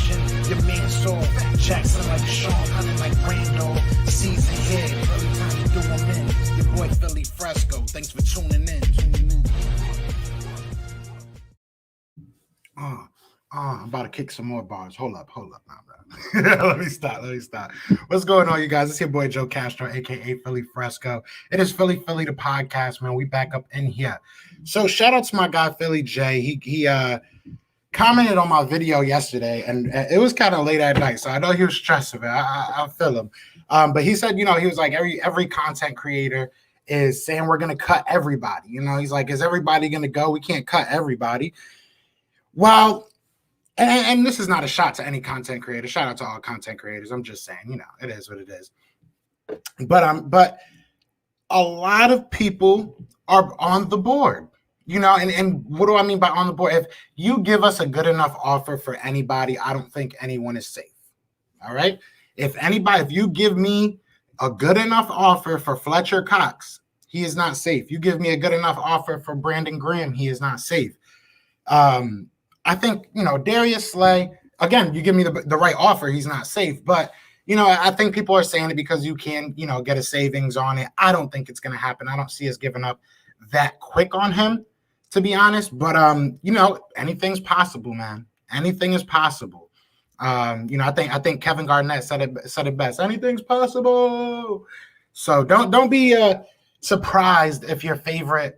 legend, your man Saul Jackson like Sean, hunting like Randall. Season here, every time you do them in. Your boy Philly Fresco, thanks for tuning in. I'm about to kick some more bars. Hold up. Nah. Let me stop. What's going on, you guys? It's your boy Joe Castro, aka Philly Fresco. It is Philly the podcast, man. We back up in here. So shout out to my guy Philly J. He commented on my video yesterday, and it was kind of late at night, so I know he was stressed of it. I feel him. But he said, he was like, every content creator is saying we're gonna cut everybody. He's like, is everybody gonna go? We can't cut everybody. Well, and this is not a shot to any content creator. Shout out to all content creators. I'm just saying, it is what it is. But a lot of people are on the board, and what do I mean by on the board? If you give us a good enough offer for anybody, I don't think anyone is safe. All right. If you give me a good enough offer for Fletcher Cox, he is not safe. You give me a good enough offer for Brandon Graham, he is not safe. I think, Darius Slay, again, you give me the right offer, he's not safe. But, I think people are saying it because you can, get a savings on it. I don't think it's going to happen. I don't see us giving up that quick on him, to be honest. But, anything's possible, man. Anything is possible. I think Kevin Garnett said it best. Anything's possible. So don't be surprised if your favorite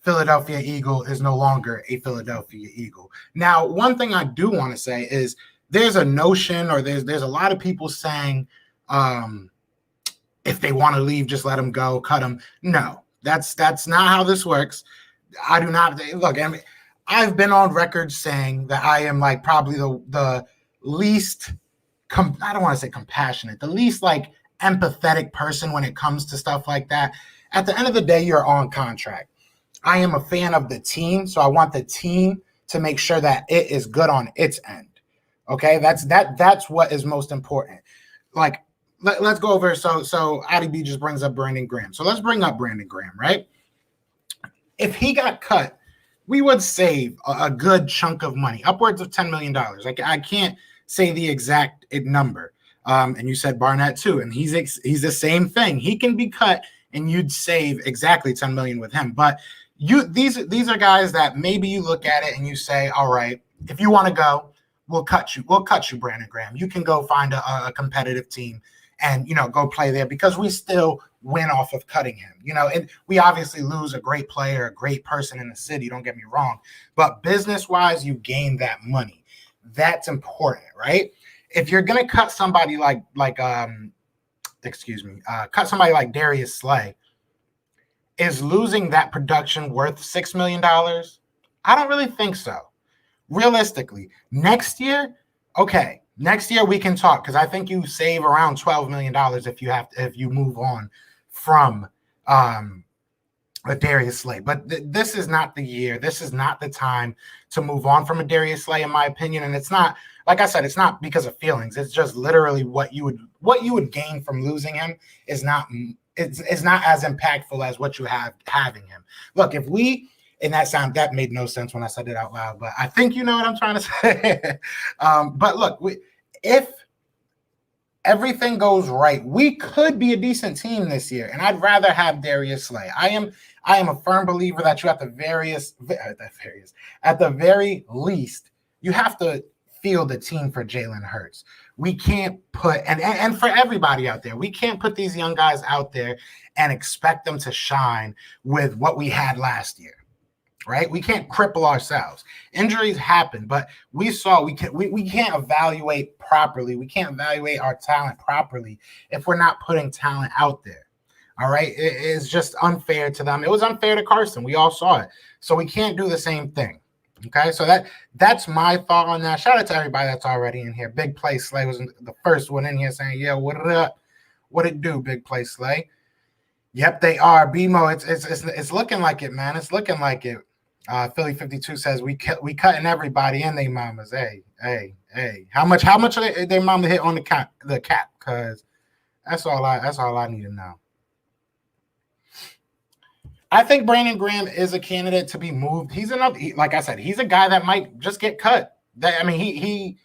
Philadelphia Eagle is no longer a Philadelphia Eagle. Now, one thing I do want to say is there's a notion, or there's a lot of people saying if they want to leave, just let them go, cut them. No, that's not how this works. I do not look. I mean, I've been on record saying that I am like probably the least. I don't want to say compassionate, the least like empathetic person when it comes to stuff like that. At the end of the day, you're on contract. I am a fan of the team, so I want the team to make sure that it is good on its end. Okay, that's what is most important. Like, let's go over. So Addy B just brings up Brandon Graham. So let's bring up Brandon Graham, right? If he got cut, we would save a good chunk of money, upwards of $10 million. Like, I can't say the exact number. And you said Barnett too, and he's the same thing. He can be cut, and you'd save exactly $10 million with him, but. These are guys that maybe you look at it and you say, all right, if you want to go, we'll cut you. We'll cut you, Brandon Graham. You can go find a competitive team and, go play there, because we still win off of cutting him. And we obviously lose a great player, a great person in the city. Don't get me wrong. But business-wise, you gain that money. That's important, right? If you're going to cut somebody cut somebody like Darius Slay, is losing that production worth $6 million? I don't really think so. Realistically, next year we can talk, because I think you save around $12 million if you move on from a Darius Slay. But this is not the year. This is not the time to move on from a Darius Slay, in my opinion. And it's not, like I said, it's not because of feelings. It's just literally what you would gain from losing him is not. It's not as impactful as what you have having him. Look, that made no sense when I said it out loud, but I think you know what I'm trying to say. But look, if everything goes right, we could be a decent team this year, and I'd rather have Darius Slay. I am a firm believer that you at the very least, you have to field the team for Jalen Hurts. We can't put, and for everybody out there, we can't put these young guys out there and expect them to shine with what we had last year, right? We can't cripple ourselves. Injuries happen, but we can't evaluate properly. We can't evaluate our talent properly if we're not putting talent out there. All right. It's just unfair to them. It was unfair to Carson. We all saw it. So we can't do the same thing. Okay, so that's my thought on that. Shout out to everybody that's already in here. Big Play Slay was the first one in here saying, "Yeah, what up? What it do, Big Play Slay?" Yep, they are. BMO, it's looking like it, man. It's looking like it. Philly 52 says we cutting everybody and they mamas. Hey. How much are they mama hit on the cap? Because that's all I need to know. I think Brandon Graham is a candidate to be moved. He's like I said, he's a guy that might just get cut. He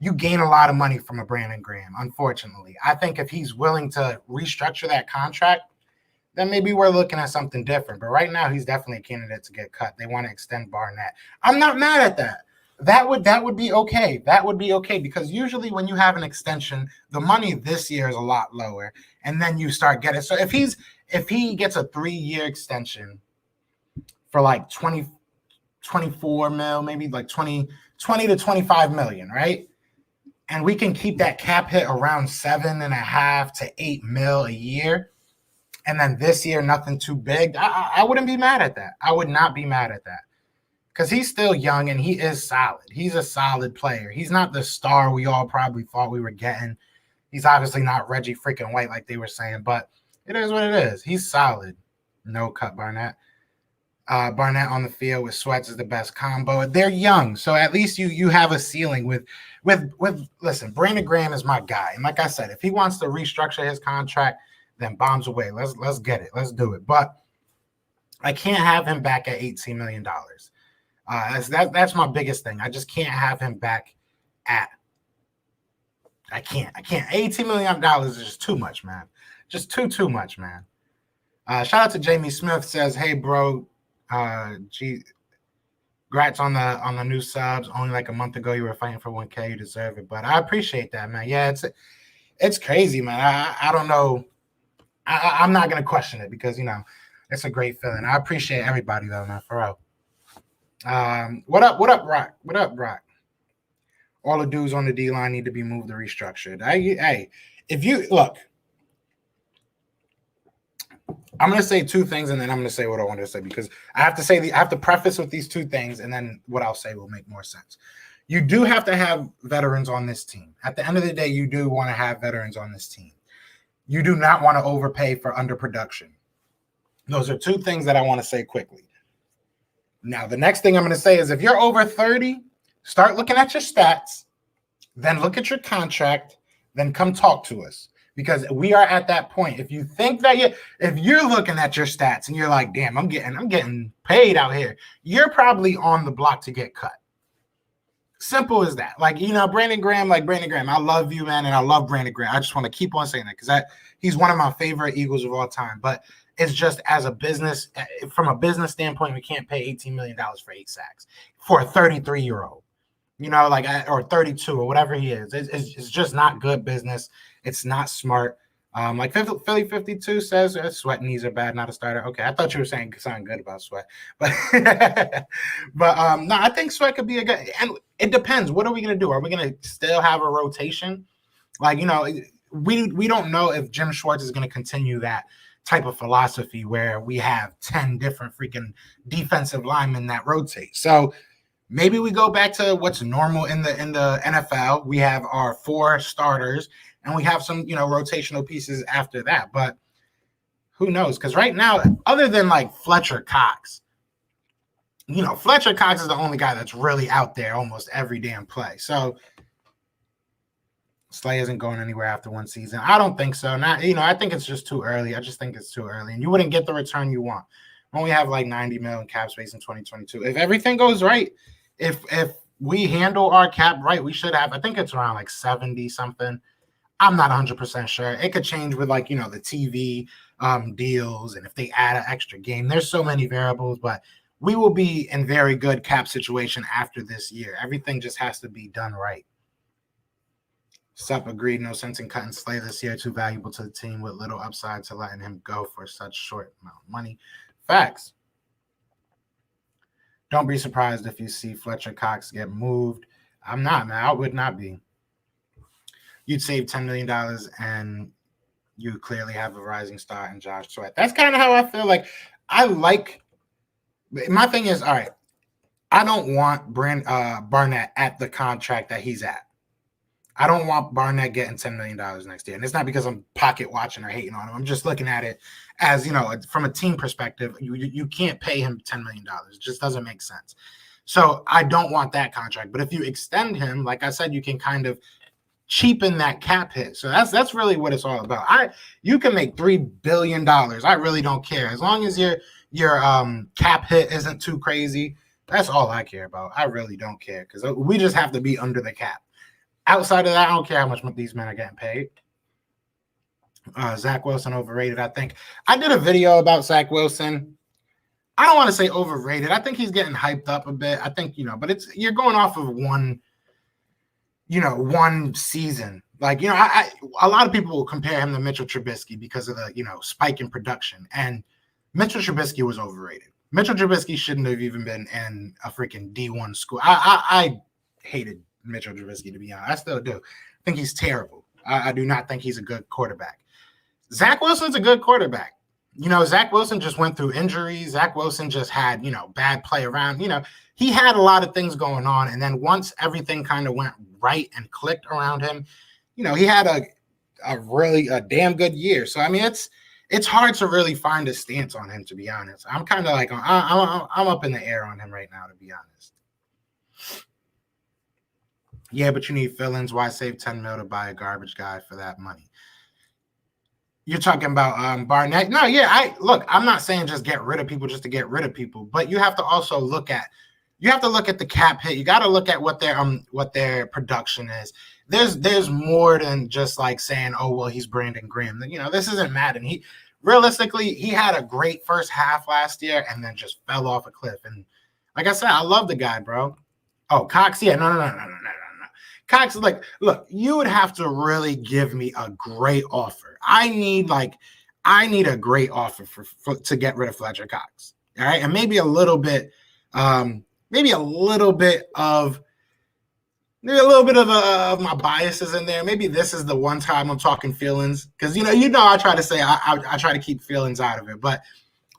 you gain a lot of money from a Brandon Graham, unfortunately. I think if he's willing to restructure that contract, then maybe we're looking at something different. But right now, he's definitely a candidate to get cut. They want to extend Barnett. I'm not mad at that. That would be okay. That would be okay, because usually when you have an extension, the money this year is a lot lower, and then you start getting. So if he gets a 3-year extension for like 24 mil, maybe like 20 to 25 million, right? And we can keep that cap hit around 7.5 to 8 mil a year. And then this year, nothing too big. I wouldn't be mad at that. I would not be mad at that, because he's still young and he is solid. He's a solid player. He's not the star we all probably thought we were getting. He's obviously not Reggie freaking White like they were saying, but it is what it is. He's solid. No cut Barnett. Barnett on the field with Sweats is the best combo. They're young, so at least you have a ceiling with. Listen, Brandon Graham is my guy, and like I said, if he wants to restructure his contract, then bombs away. Let's get it. Let's do it. But I can't have him back at $18 million. That's my biggest thing. I just can't have him back at. I can't. $18 million is just too much, man. Just too much, man. Shout out to Jamie Smith, says, "Hey, bro. Congrats on the new subs. Only like a month ago you were fighting for 1K. You deserve it." But I appreciate that, man. Yeah, it's crazy, man. I don't know. I'm not gonna question it, because it's a great feeling. I appreciate everybody though, man, for real. What up, Rock? What up, Rock? All the dudes on the D line need to be moved or restructured. Hey, if you look. I'm going to say two things, and then I'm going to say what I wanted to say, because I have to preface with these two things, and then what I'll say will make more sense. You do have to have veterans on this team. At the end of the day, you do want to have veterans on this team. You do not want to overpay for underproduction. Those are two things that I want to say quickly. Now, the next thing I'm going to say is, if you're over 30, start looking at your stats, then look at your contract, then come talk to us. Because we are at that point. If you think that if you're looking at your stats and you're like, damn, I'm getting paid out here, you're probably on the block to get cut. Simple as that. Brandon Graham, I love you, man, and I love Brandon Graham. I just want to keep on saying that, because he's one of my favorite Eagles of all time. But it's just, as a business, from a business standpoint, we can't pay $18 million for 8 sacks for a 33-year-old. Or 32 or whatever he is. It's just not good business. It's not smart. Like Philly 52 says, Sweat knees are bad, not a starter. Okay, I thought you were saying something good about Sweat, but no, I think Sweat could be a good. And it depends. What are we gonna do? Are we gonna still have a rotation? We don't know if Jim Schwartz is gonna continue that type of philosophy where we have 10 different freaking defensive linemen that rotate. So maybe we go back to what's normal in the NFL. We have our 4 starters, and we have some, rotational pieces after that. But who knows? Because right now, other than like Fletcher Cox, Fletcher Cox is the only guy that's really out there almost every damn play. So Slay isn't going anywhere after one season. I don't think so. I think it's just too early. I just think it's too early, and you wouldn't get the return you want. Only have like 90 million cap space in 2022. If everything goes right, if we handle our cap right, we should have, I think it's around like 70 something. I'm not 100% sure. It could change with the TV deals, and if they add an extra game. There's so many variables, but we will be in very good cap situation after this year. Everything just has to be done right. Sup, agreed. No sense in cutting Slay this year. Too valuable to the team with little upside to letting him go for such short amount of money. Facts. Don't be surprised if you see Fletcher Cox get moved. I'm not, man. I would not be. You'd save $10 million, and you clearly have a rising star in Josh Sweat. That's kind of how I feel. My thing is, all right, I don't want Barnett at the contract that he's at. I don't want Barnett getting $10 million next year. And it's not because I'm pocket watching or hating on him. I'm just looking at it as, from a team perspective, you can't pay him $10 million. It just doesn't make sense. So I don't want that contract. But if you extend him, like I said, you can kind of cheapen that cap hit. So that's really what it's all about. You can make $3 billion. I really don't care. As long as your cap hit isn't too crazy, that's all I care about. I really don't care, because we just have to be under the cap. Outside of that, I don't care how much these men are getting paid. Zach Wilson overrated, I think. I did a video about Zach Wilson. I don't want to say overrated. I think he's getting hyped up a bit. I think, but you're going off of one season. Like, a lot of people will compare him to Mitchell Trubisky because of the, spike in production. And Mitchell Trubisky was overrated. Mitchell Trubisky shouldn't have even been in a freaking D1 school. I hated Mitchell Trubisky, to be honest. I still do. I think he's terrible. I do not think he's a good quarterback. Zach Wilson's a good quarterback. Zach Wilson just went through injuries. Zach Wilson just had, bad play around. He had a lot of things going on. And then once everything kind of went right and clicked around him, he had a damn good year. So, I mean, it's hard to really find a stance on him, to be honest. I'm kind of like, I'm up in the air on him right now, to be honest. Yeah, but you need fill-ins. Why save $10 million to buy a garbage guy for that money? You're talking about Barnett. No, yeah. I'm not saying just get rid of people just to get rid of people, but you have to also look at the cap hit. You got to look at what their production is. There's more than just like saying, oh well, he's Brandon Graham. This isn't Madden. He had a great first half last year and then just fell off a cliff. And like I said, I love the guy, bro. Oh, Cox, yeah, no. Cox, like, look, you would have to really give me a great offer. I need a great offer to get rid of Fletcher Cox. All right. And maybe a little bit of my biases in there. Maybe this is the one time I'm talking feelings. Because I try to say I try to keep feelings out of it. But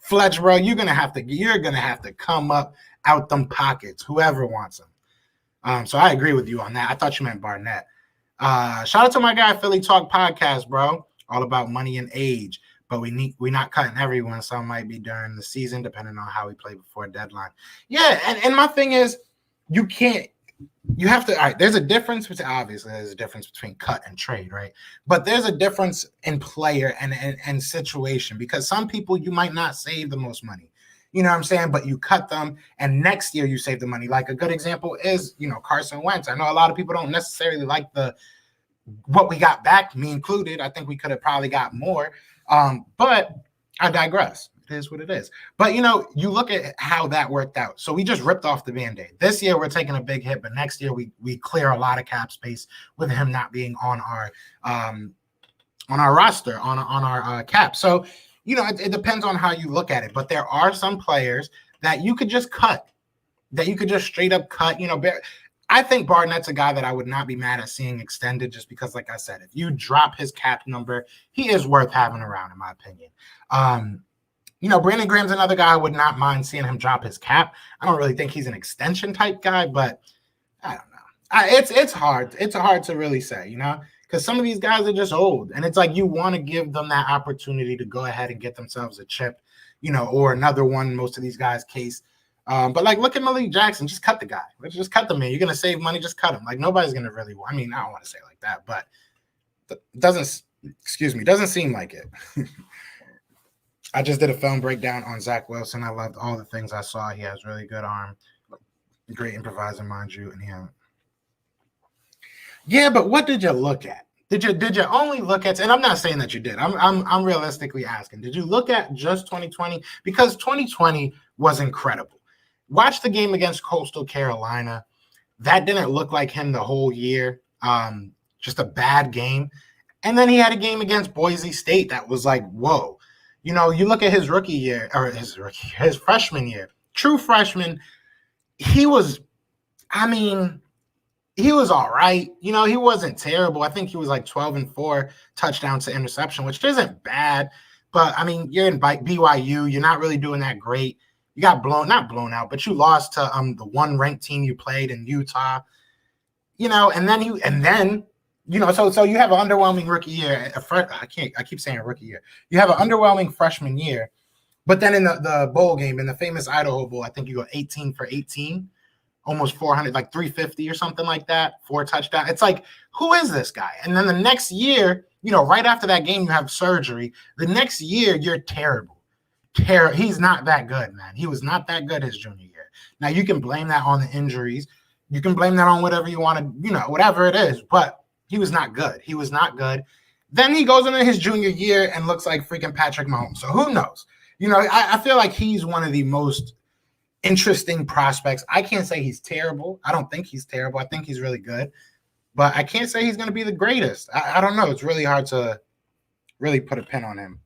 Fletch, bro, you're gonna have to come up out them pockets, whoever wants them. So I agree with you on that. I thought you meant Barnett. Shout out to my guy, Philly Talk Podcast, bro. All about money and age. But we're not cutting everyone. Some might be during the season, depending on how we play before deadline. Yeah, and my thing is, you have to, all right, there's a difference between cut and trade, right? But there's a difference in player and situation, because some people you might not save the most money. You know what I'm saying? But you cut them, and next year you save the money. Like a good example is, Carson Wentz. I know a lot of people don't necessarily like what we got back, me included. I think we could have probably got more. But I digress. It is what it is. But, you look at how that worked out. So we just ripped off the Band-Aid. This year we're taking a big hit, but next year we clear a lot of cap space with him not being on our roster, on our cap. So, it depends on how you look at it, but there are some players that you could just cut, that you could just straight up cut. I think Barnett's a guy that I would not be mad at seeing extended, just because, like I said, if you drop his cap number, he is worth having around, in my opinion. Brandon Graham's another guy I would not mind seeing him drop his cap. I don't really think he's an extension type guy, but I don't know. It's hard. It's hard to really say, because some of these guys are just old, and it's like you want to give them that opportunity to go ahead and get themselves a chip, or another one. Most of these guys' case, but like look at Malik Jackson, just cut the guy. Let's just cut the man. You're gonna save money, just cut him. Like nobody's gonna really. I mean, I don't want to say it like that, but doesn't seem like it. I just did a film breakdown on Zach Wilson. I loved all the things I saw. He has really good arm, great improviser, mind you, and him. Yeah, but what did you look at? Did you only look at? And I'm not saying that you did. I'm realistically asking. Did you look at just 2020? Because 2020 was incredible. Watch the game against Coastal Carolina. That didn't look like him the whole year. Just a bad game. And then he had a game against Boise State that was like, whoa. You look at his rookie year, or his freshman year, true freshman. He was all right. He wasn't terrible. I think he was like 12-4 touchdowns to interception, which isn't bad. But, you're in BYU. You're not really doing that great. You got not blown out, but you lost to the one ranked team you played in Utah. And then so you have an underwhelming rookie year. I keep saying rookie year. You have an underwhelming freshman year. But then in the bowl game, in the famous Idaho Bowl, I think you go 18 for 18. Almost 400, like 350 or something like that, 4 touchdowns. It's like, who is this guy? And then the next year, right after that game, you have surgery. The next year, you're terrible. He's not that good, man. He was not that good his junior year. Now, you can blame that on the injuries. You can blame that on whatever you want to, whatever it is. But he was not good. He was not good. Then he goes into his junior year and looks like freaking Patrick Mahomes. So who knows? I feel like he's one of the most interesting prospects. I can't say he's terrible. I don't think he's terrible. I think he's really good. But I can't say he's going to be the greatest. I don't know. It's really hard to really put a pin on him.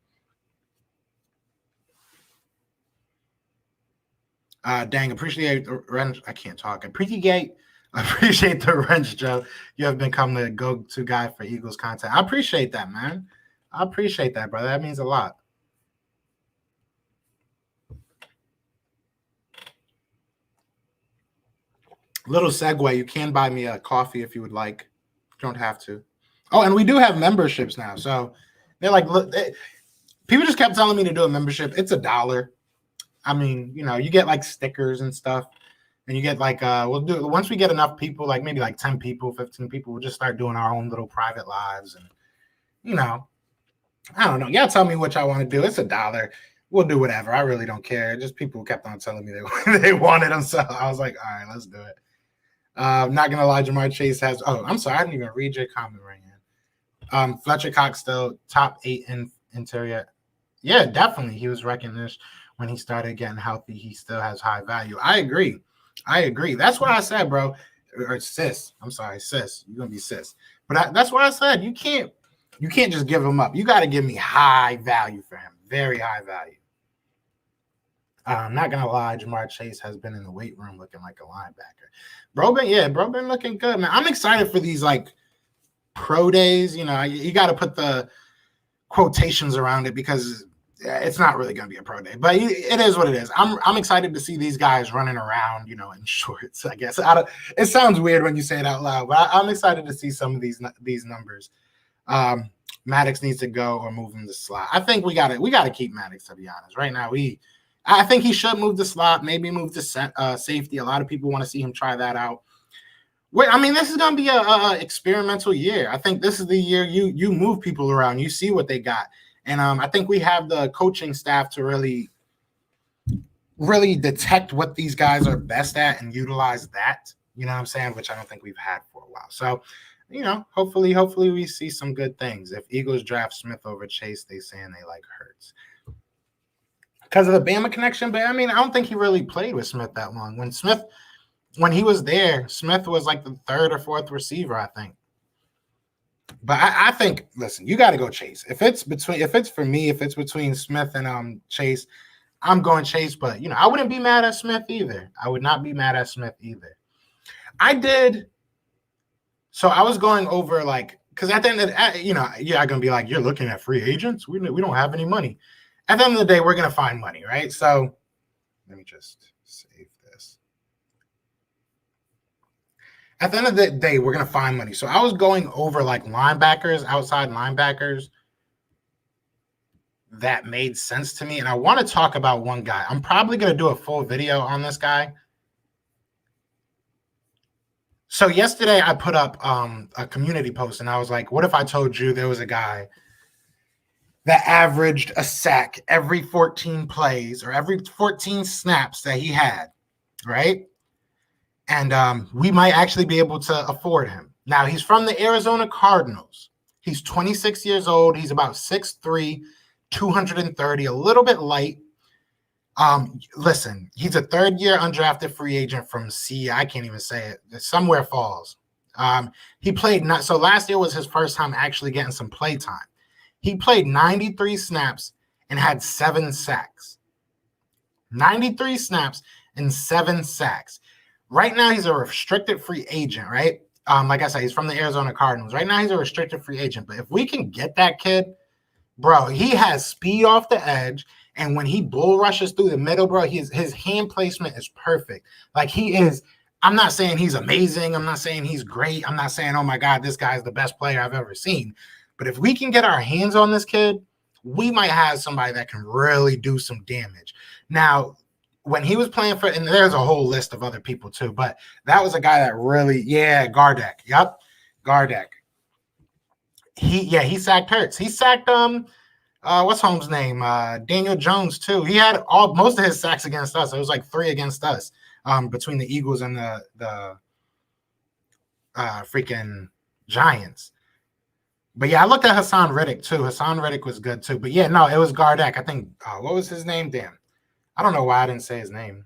Dang, appreciate the wrench. I can't talk. Appreciate the wrench, Joe. You have become the go-to guy for Eagles content. I appreciate that, man. I appreciate that, brother. That means a lot. Little segue. You can buy me a coffee if you would like. You don't have to. Oh, and we do have memberships now. So they're like, look, people just kept telling me to do a membership. It's $1. I mean, you get like stickers and stuff. And you get like, we'll do, once we get enough people, like maybe like 10 people, 15 people, we'll just start doing our own little private lives. And, I don't know. Y'all tell me what y'all want to do. It's $1. We'll do whatever. I really don't care. Just people kept on telling me they wanted them. So I was like, all right, let's do it. I'm not going to lie. Jamar Chase has, I'm sorry. I didn't even read your comment right now. Fletcher Cox still top 8 in interior. Yeah, definitely. He was recognized when he started getting healthy. He still has high value. I agree. That's what I said, bro. Or sis. I'm sorry, sis. You're going to be sis. But that's what I said. You can't just give him up. You got to give me high value for him. Very high value. I'm not gonna lie, Jamar Chase has been in the weight room looking like a linebacker. Bro been looking good, man. I'm excited for these like pro days. You got to put the quotations around it because it's not really gonna be a pro day, but it is what it is. I'm excited to see these guys running around, in shorts. I guess it sounds weird when you say it out loud, but I'm excited to see some of these numbers. Maddox needs to go or move him to slot. I think we got to keep Maddox, to be honest. Right now, I think he should move to slot, maybe move to safety. A lot of people want to see him try that out. This is going to be a experimental year. I think this is the year you move people around. You see what they got. And I think we have the coaching staff to really, really detect what these guys are best at and utilize that, you know what I'm saying, which I don't think we've had for a while. So, hopefully we see some good things. If Eagles draft Smith over Chase, they saying they like Hurts. Because of the Bama connection, but I don't think he really played with Smith that long. When he was there, Smith was like the third or fourth receiver, I think. But I think, listen, you got to go Chase. If it's between Smith and Chase, I'm going Chase. But I wouldn't be mad at Smith either. I would not be mad at Smith either. So I was going over because at the end of I'm gonna be like, you're looking at free agents. We don't have any money. At the end of the day, we're gonna find money, right? So let me just save this. At the end of the day, we're going to find money. So I was going over linebackers, outside linebackers that made sense to me. And I want to talk about one guy. I'm probably going to do a full video on this guy. So yesterday I put up a community post and I was like, what if I told you there was a guy that averaged a sack every 14 plays or every 14 snaps that he had, right? And we might actually be able to afford him. Now, he's from the Arizona Cardinals. He's 26 years old. He's about 6'3", 230, a little bit light. Listen, he's a third-year undrafted free agent from I can't even say it. Somewhere Falls. He played so last year was his first time actually getting some play time. He played 93 snaps and had 7 sacks. 93 snaps and 7 sacks. Right now, he's a restricted free agent, right? Like I said, he's from the Arizona Cardinals. Right now, he's a restricted free agent. But if we can get that kid, bro, he has speed off the edge. And when he bull rushes through the middle, bro, his hand placement is perfect. He is. I'm not saying he's amazing. I'm not saying he's great. I'm not saying, oh, my God, this guy's the best player I've ever seen. But if we can get our hands on this kid, we might have somebody that can really do some damage. Now, when he was playing for, and there's a whole list of other people too, but that was a guy that really, Gardeck. Yep, Gardeck. He sacked Hurts. He sacked what's Holmes' name? Daniel Jones too. He had most of his sacks against us. It was 3 against us between the Eagles and the freaking Giants. But yeah, I looked at Hassan Reddick too. Hassan Reddick was good too. But yeah, no, it was Gardeck. I think what was his name? Damn. I don't know why I didn't say his name.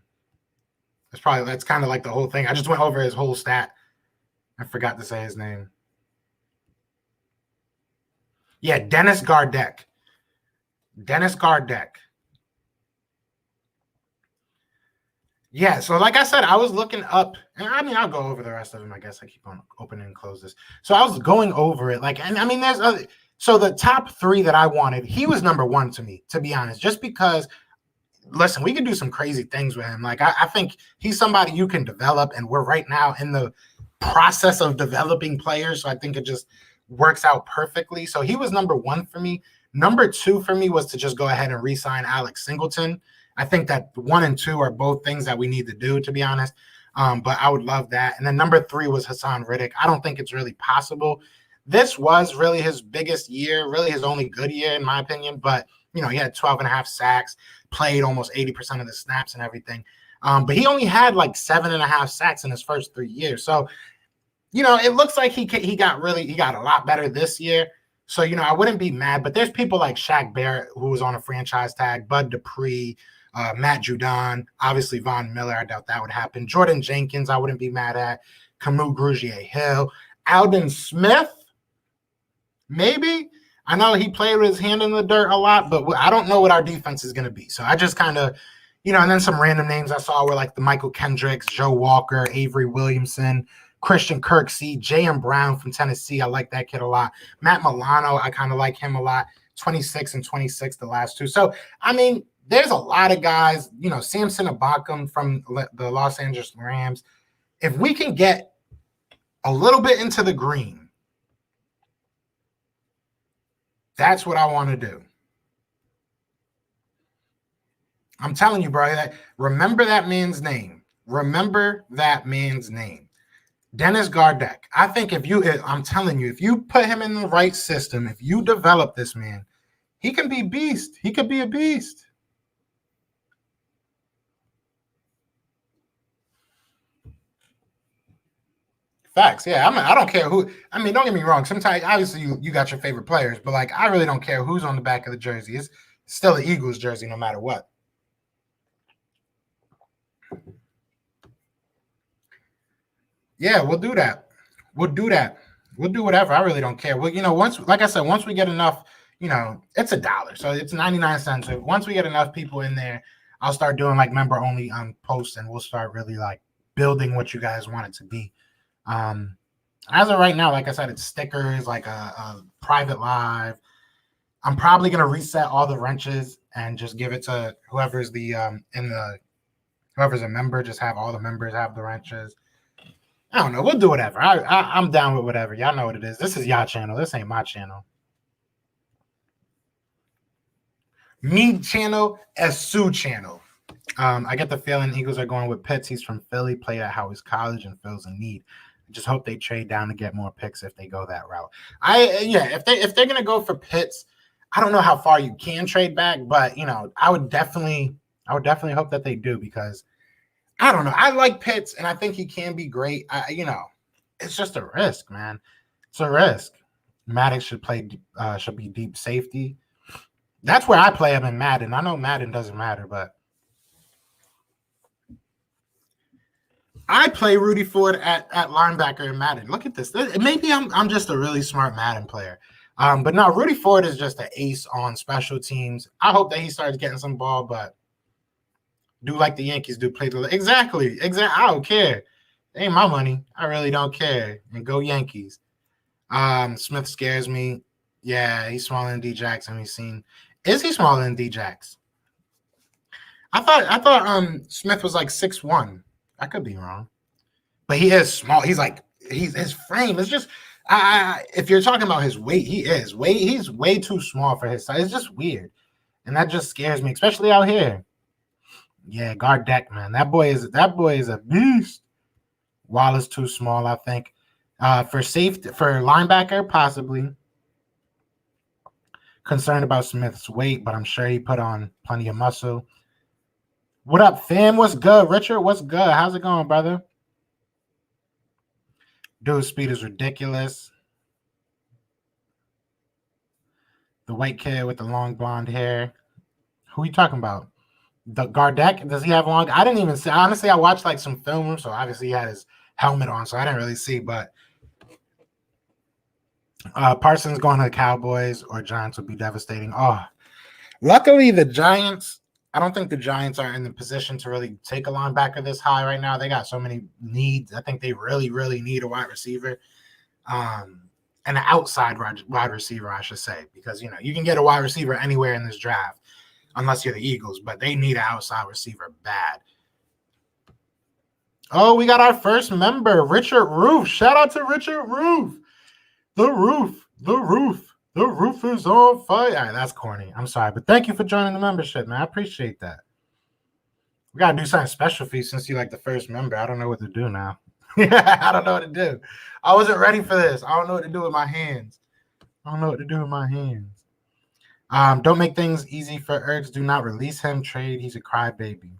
That's kind of like the whole thing. I just went over his whole stat. I forgot to say his name. Yeah, Dennis Gardeck. Dennis Gardeck. Yeah, so like I said, I was looking up, and I mean, I'll go over the rest of them. I guess I keep on opening and close this. So I was going over it, like, and I mean, there's other. So the top three that I wanted, he was number one to me, to be honest, just because. Listen, we can do some crazy things with him. Like I think he's somebody you can develop, and we're right now in the process of developing players. So I think it just works out perfectly. So he was number one for me. Number two for me was to just go ahead and re-sign Alex Singleton. I think that 1 and 2 are both things that we need to do, to be honest. But I would love that. And then number 3 was Hassan Reddick. I don't think it's really possible. This was really his biggest year, really his only good year, in my opinion. But, you know, he had 12 and a half sacks, played almost 80% of the snaps and everything. But he only had like 7.5 sacks in his first 3 years. So, you know, it looks like he got a lot better this year. So, you know, I wouldn't be mad. But there's people like Shaq Barrett, who was on a franchise tag, Bud Dupree, Matt Judon, obviously Von Miller. I doubt that would happen. Jordan Jenkins, I wouldn't be mad at. Camus Grugier-Hill. Aldon Smith, maybe. I know he played with his hand in the dirt a lot, but I don't know what our defense is going to be. So I just kind of, you know, and then some random names I saw were like the Michael Kendricks, Joe Walker, Avery Williamson, Christian Kirksey, J.M. Brown from Tennessee. I like that kid a lot. Matt Milano, I kind of like him a lot. 26 and 26, the last two. So, I mean, there's a lot of guys, you know, Samson Ibaka from the Los Angeles Rams. If we can get a little bit into the green, that's what I want to do. I'm telling you, bro, remember that man's name. Remember that man's name. Dennis Gardeck. I think I'm telling you, if you put him in the right system, if you develop this man, he can be beast. He could be a beast. Facts, yeah. I don't care who. I mean, don't get me wrong. Sometimes, obviously, you got your favorite players, but like, I really don't care who's on the back of the jersey. It's still an Eagles jersey, no matter what. Yeah, we'll do that. We'll do that. We'll do whatever. I really don't care. Well, you know, like I said, once we get enough, you know, it's $1, so it's 99 cents. So once we get enough people in there, I'll start doing like member only posts, and we'll start really like building what you guys want it to be. As of right now, like I said, it's stickers, like a private live. I'm probably gonna reset all the wrenches and just give it to whoever's whoever's a member. Just have all the members have the wrenches. I don't know. We'll do whatever. I'm down with whatever. Y'all know what it is. This is y'all channel. This ain't my channel. Me channel, Sue channel. I get the feeling Eagles are going with Pitts. He's from Philly, played at Howard's College, and feels a need. I just hope they trade down to get more picks if they go that route. If they're gonna go for Pitts, I don't know how far you can trade back, but you know, I would definitely hope that they do, because I don't know. I like Pitts, and I think he can be great. You know, it's just a risk, man. It's a risk. Maddox should be deep safety. That's where I play him in Madden. I know Madden doesn't matter, but I play Rudy Ford at linebacker in Madden. Look at this. Maybe I'm just a really smart Madden player. But no, Rudy Ford is just an ace on special teams. I hope that he starts getting some ball, but do like the Yankees do, play the exactly. I don't care. It ain't my money. I really don't care. And go Yankees. Smith scares me. Yeah, he's smaller than D Jackson. Is he smaller than D Jax? I thought Smith was like 6'1". I could be wrong, but he is small. His frame is just. If you're talking about his weight, he's way too small for his size. It's just weird, and that just scares me, especially out here. Yeah, Gardeck, man, that boy is a beast. Wallace too small, I think. For linebacker, possibly. Concerned about Smith's weight, but I'm sure he put on plenty of muscle. What up, fam? What's good? Richard, what's good? How's it going, brother? Dude's speed is ridiculous. The white kid with the long blonde hair. Who are you talking about? The Gardeck? Does he have long? I didn't even see. Honestly, I watched like some film, so obviously he had his helmet on, so I didn't really see. But Parsons going to the Cowboys or Giants would be devastating. Oh, luckily the Giants. I don't think the Giants are in the position to really take a linebacker this high right now. They got so many needs. I think they really, really need a wide receiver. And an outside wide receiver, I should say, because you can get a wide receiver anywhere in this draft, unless you're the Eagles, but they need an outside receiver bad. Oh, we got our first member, Richard Roof. Shout out to Richard Roof. The roof is on fire. All right, that's corny. I'm sorry, but thank you for joining the membership, man. I appreciate that. We gotta do something special for you since you're like the first member. I don't know what to do now. I don't know what to do. I wasn't ready for this. I don't know what to do with my hands. Don't make things easy for Ertz. Do not release him. Trade. He's a crybaby.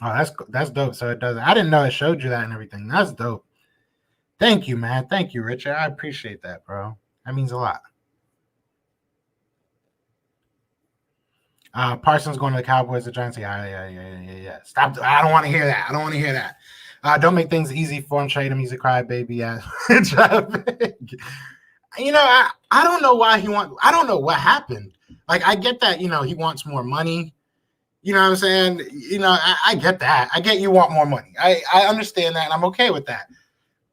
Oh, that's dope. So it does. I didn't know it showed you that and everything. That's dope. Thank you, man. Thank you, Richard. I appreciate that, bro. That means a lot. Parsons going to the Cowboys, the Giants. Yeah. Stop. I don't want to hear that. Don't make things easy for him. Trade him. He's a crybaby. Yeah. I don't know why I don't know what happened. Like, I get that, he wants more money. You know what I'm saying? I get that. I get you want more money. I understand that, and I'm okay with that.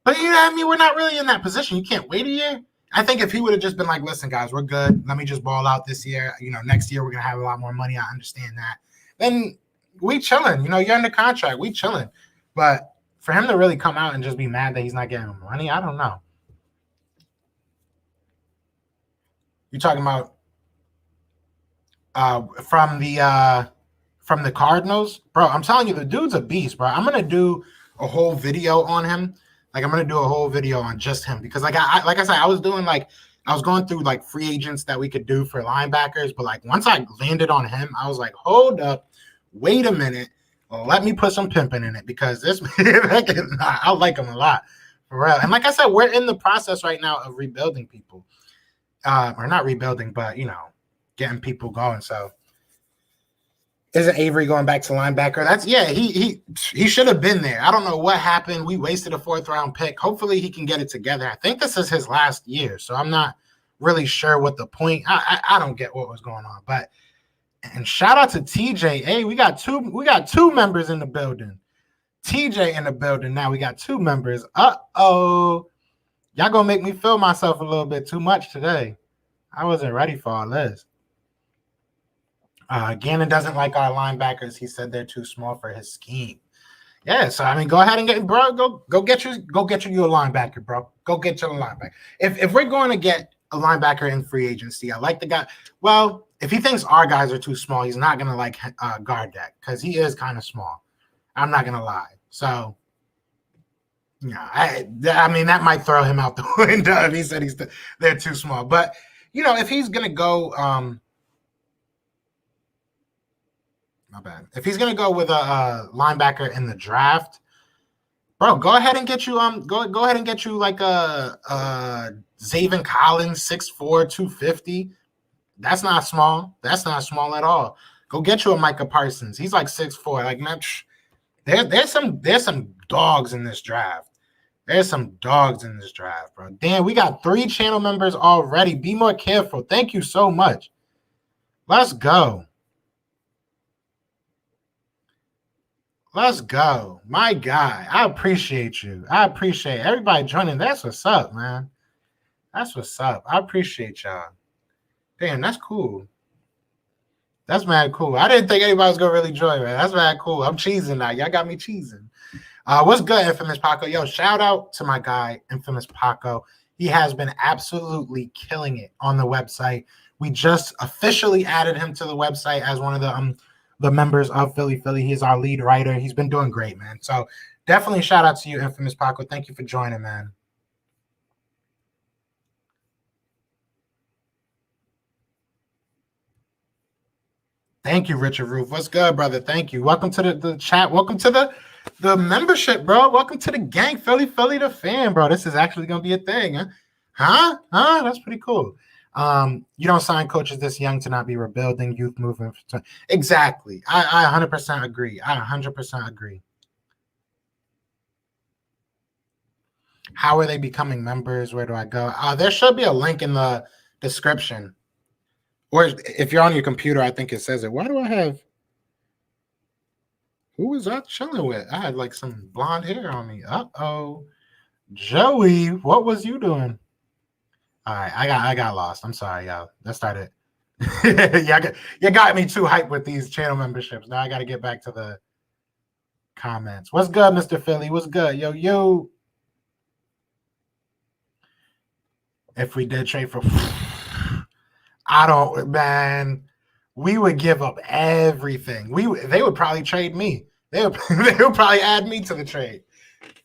But, we're not really in that position. You can't wait a year. I think if he would have just been like, listen, guys, we're good. Let me just ball out this year. Next year we're going to have a lot more money. I understand that. Then we chilling. You're under contract. We chilling. But for him to really come out and just be mad that he's not getting money, I don't know. You talking about from the Cardinals? Bro, I'm telling you, the dude's a beast, bro. I'm going to do a whole video on him. Like, I'm going to do a whole video on just him because, like I said, I was going through, like, free agents that we could do for linebackers. But, like, once I landed on him, I was like, hold up, wait a minute. Let me put some pimping in it because this I like him a lot, for real. And like I said, we're in the process right now of rebuilding people. Or not rebuilding, but, getting people going. So, isn't Avery going back to linebacker? He should have been there. I don't know what happened. We wasted a 4th-round pick. Hopefully he can get it together. I think this is his last year, so I'm not really sure what the point. I don't get what was going on. But and shout out to TJ. Hey, we got two members in the building. TJ in the building. Now we got 2 members. Uh-oh. Y'all gonna make me feel myself a little bit too much today. I wasn't ready for all this. Gannon doesn't like our linebackers. He said they're too small for his scheme. Yeah, so go ahead and get, bro. Go get you a linebacker, bro. Go get you a linebacker. If we're going to get a linebacker in free agency, I like the guy. Well, if he thinks our guys are too small, he's not gonna like Gardeck because he is kind of small. I'm not gonna lie. So, that might throw him out the window if he said they're too small. But if he's gonna go, my bad. If he's gonna go with a linebacker in the draft, bro, go ahead and get you go ahead and get you like a Zaven Collins, 6'4", 250. That's not small. That's not small at all. Go get you a Micah Parsons. He's like 6'4". Like, man, there's some dogs in this draft. There's some dogs in this draft, bro. Damn, we got 3 channel members already. Be more careful. Thank you so much. Let's go. Let's go. My guy. I appreciate you. I appreciate everybody joining. That's what's up, man. That's what's up. I appreciate y'all. Damn, that's cool. That's mad cool. I didn't think anybody was going to really join, man. That's mad cool. I'm cheesing now. Y'all got me cheesing. What's good, Infamous Paco? Yo, shout out to my guy, Infamous Paco. He has been absolutely killing it on the website. We just officially added him to the website as one of the members of Philly. He's our lead writer. He's been doing great, man. So definitely shout out to you, Infamous Paco. Thank you for joining, man. Thank you, Richard Roof. What's good, brother? Thank you. Welcome to the chat. Welcome to The membership, bro. Welcome to the gang, Philly the fan, bro. This is actually gonna be a thing, huh? Huh? That's pretty cool. You don't sign coaches this young to not be rebuilding youth movement. Exactly. I 100% agree. I 100% agree. How are they becoming members? Where do I go? There should be a link in the description. Or if you're on your computer, I think it says it. Why do I have? Who was I chilling with? I had like some blonde hair on me. Uh-oh. Joey, what was you doing? All right, I got lost. I'm sorry, y'all. That started. You got me too hyped with these channel memberships. Now I got to get back to the comments. What's good, Mr. Philly? What's good? Yo. If we did trade for, I don't, man. We would give up everything. They would probably trade me. They would probably add me to the trade.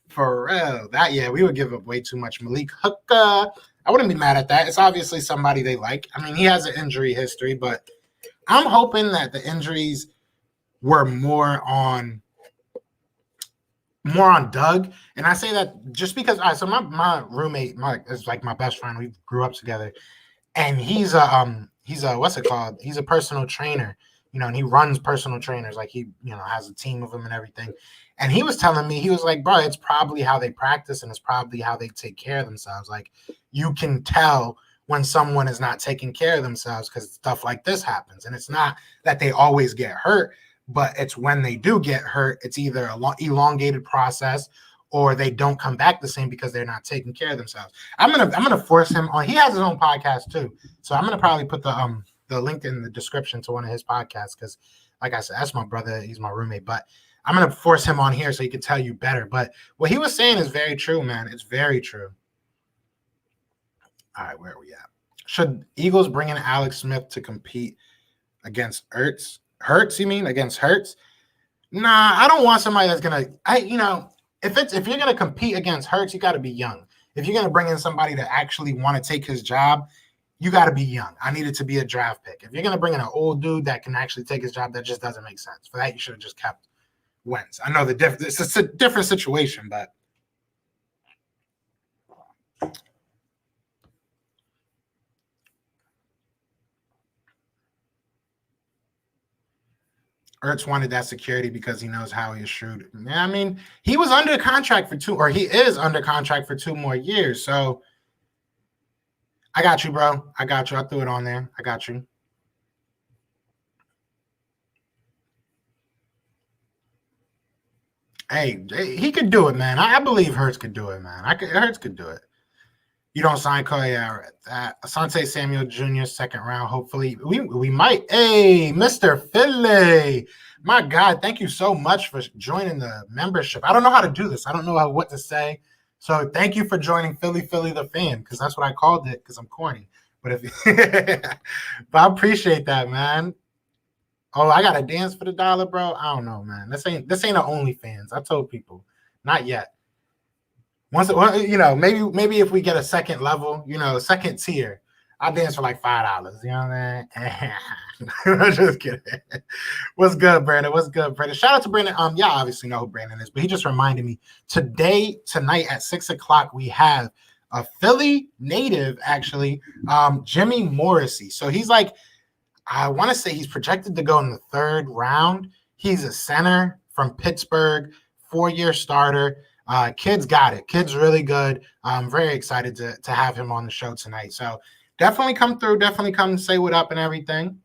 For real. We would give up way too much. Malik Hooker. I wouldn't be mad at that. It's obviously somebody they like. I mean, he has an injury history, but I'm hoping that the injuries were more on Doug. And I say that just because so my roommate is like my best friend. We grew up together. And he's a what's it called? He's a personal trainer, and he runs personal trainers. Like he, has a team of them and everything. And he was telling me, he was like, bro, it's probably how they practice and it's probably how they take care of themselves. Like you can tell when someone is not taking care of themselves because stuff like this happens. And it's not that they always get hurt, but it's when they do get hurt, it's either a elongated process or they don't come back the same because they're not taking care of themselves. I'm gonna force him on. He has his own podcast too, so I'm gonna probably put the link in the description to one of his podcasts because, like I said, that's my brother. He's my roommate, but I'm gonna force him on here so he can tell you better. But what he was saying is very true, man. It's very true. All right, where are we at? Should Eagles bring in Alex Smith to compete against Hurts? You mean against Hurts? Nah, I don't want somebody that's gonna. If you're gonna compete against Hurts, you got to be young. If you're gonna bring in somebody to actually want to take his job, you got to be young. I need it to be a draft pick. If you're gonna bring in an old dude that can actually take his job, that just doesn't make sense. For that, you should have just kept Wentz. I know it's a different situation, but Ertz wanted that security because he knows how he is shrewd. I mean, he was under contract for he is under contract for 2 more years. So I got you, bro. I got you. I threw it on there. I got you. Hey, he could do it, man. I believe Hurts could do it, man. Hurts could do it. You don't sign Corey Asante Samuel Jr. second round. Hopefully, we might. Hey, Mr. Philly, my God, thank you so much for joining the membership. I don't know how to do this. I don't know what to say. So thank you for joining Philly the fan because that's what I called it because I'm corny. But but I appreciate that, man. Oh, I gotta dance for the dollar, bro. I don't know, man. This ain't a OnlyFans. I told people, not yet. Once maybe if we get a second level, second tier, I'll dance for like $5. You know what I mean? I'm just kidding. What's good, Brandon? Shout out to Brandon. Y'all obviously know who Brandon is, but he just reminded me tonight at 6:00, we have a Philly native, actually, Jimmy Morrissey. So he's like, I want to say he's projected to go in the 3rd round. He's a center from Pittsburgh, 4-year starter. Kid's got it. Kid's really good. I'm very excited to have him on the show tonight. So definitely come through. Definitely come say what up and everything.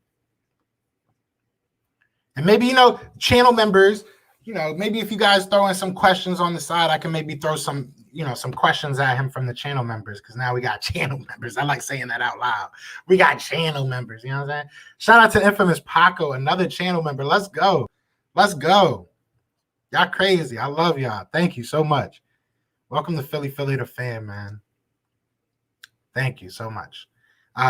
And maybe, channel members, maybe if you guys throw in some questions on the side, I can maybe throw some questions at him from the channel members because now we got channel members. I like saying that out loud. We got channel members. You know what I'm saying? Shout out to Infamous Paco, another channel member. Let's go. Y'all crazy. I love y'all. Thank you so much. Welcome to Philly the fan, man. Thank you so much.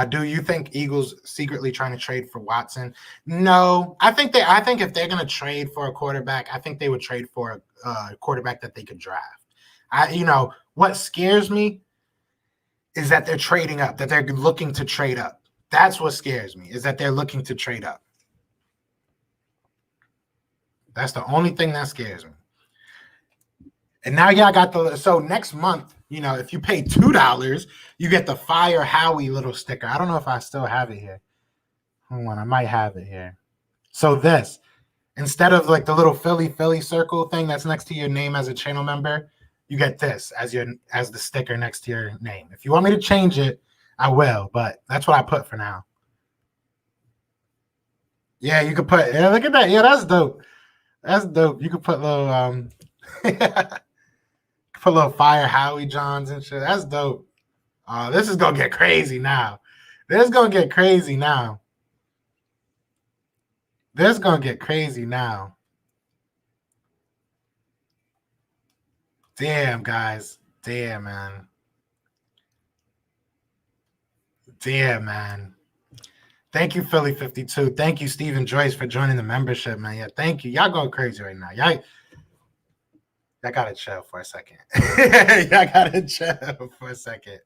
Do you think Eagles secretly trying to trade for Watson? No. I think if they're going to trade for a quarterback, I think they would trade for a quarterback that they could draft. What scares me is that they're trading up, that they're looking to trade up. That's what scares me, is that they're looking to trade up. That's the only thing that scares me. And now y'all got so next month, if you pay $2, you get the Fire Howie little sticker. I don't know if I still have it here. Hold on, I might have it here. So this, instead of like the little Philly circle thing that's next to your name as a channel member, you get this as the sticker next to your name. If you want me to change it, I will, but that's what I put for now. Yeah, you could put. Yeah, look at that. Yeah, that's dope. That's dope. You could put little put little Fire Howie Johns and shit. That's dope. This is gonna get crazy now. This is gonna get crazy now. This is gonna get crazy now. Damn, guys. Damn, man. Damn, man. Thank you, Philly 52. Thank you, Stephen Joyce, for joining the membership, man. Yeah, thank you. Y'all going crazy right now. Y'all gotta chill for a second. Y'all gotta chill for a second.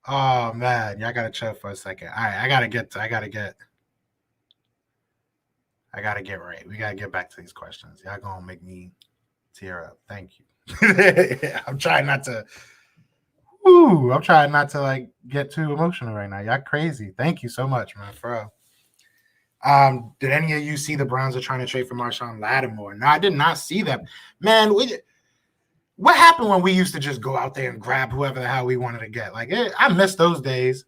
Oh man, y'all gotta chill for a second. All right, I gotta get right. We gotta get back to these questions. Y'all gonna make me tear up. Thank you. I'm trying not to like get too emotional right now. Y'all crazy. Thank you so much, man. For real. Did any of you see the Browns are trying to trade for Marshawn Lattimore? No, I did not see that. Man, what happened when we used to just go out there and grab whoever the hell we wanted to get? Like, I miss those days.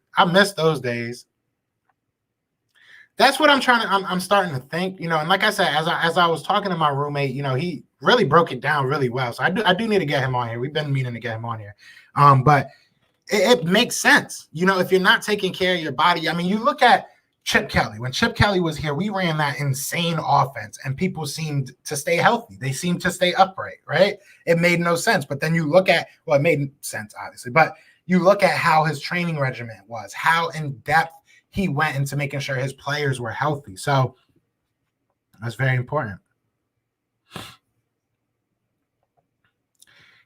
That's what I'm starting to think, and like I said, as I was talking to my roommate, he really broke it down really well. So I do need to get him on here. We've been meaning to get him on here. But it makes sense. If you're not taking care of your body, I mean, you look at Chip Kelly. When Chip Kelly was here, we ran that insane offense and people seemed to stay healthy. They seemed to stay upright, right? It made no sense. But then you look at, well, it made sense, obviously, but you look at how his training regimen was, how in depth he went into making sure his players were healthy. So that's very important.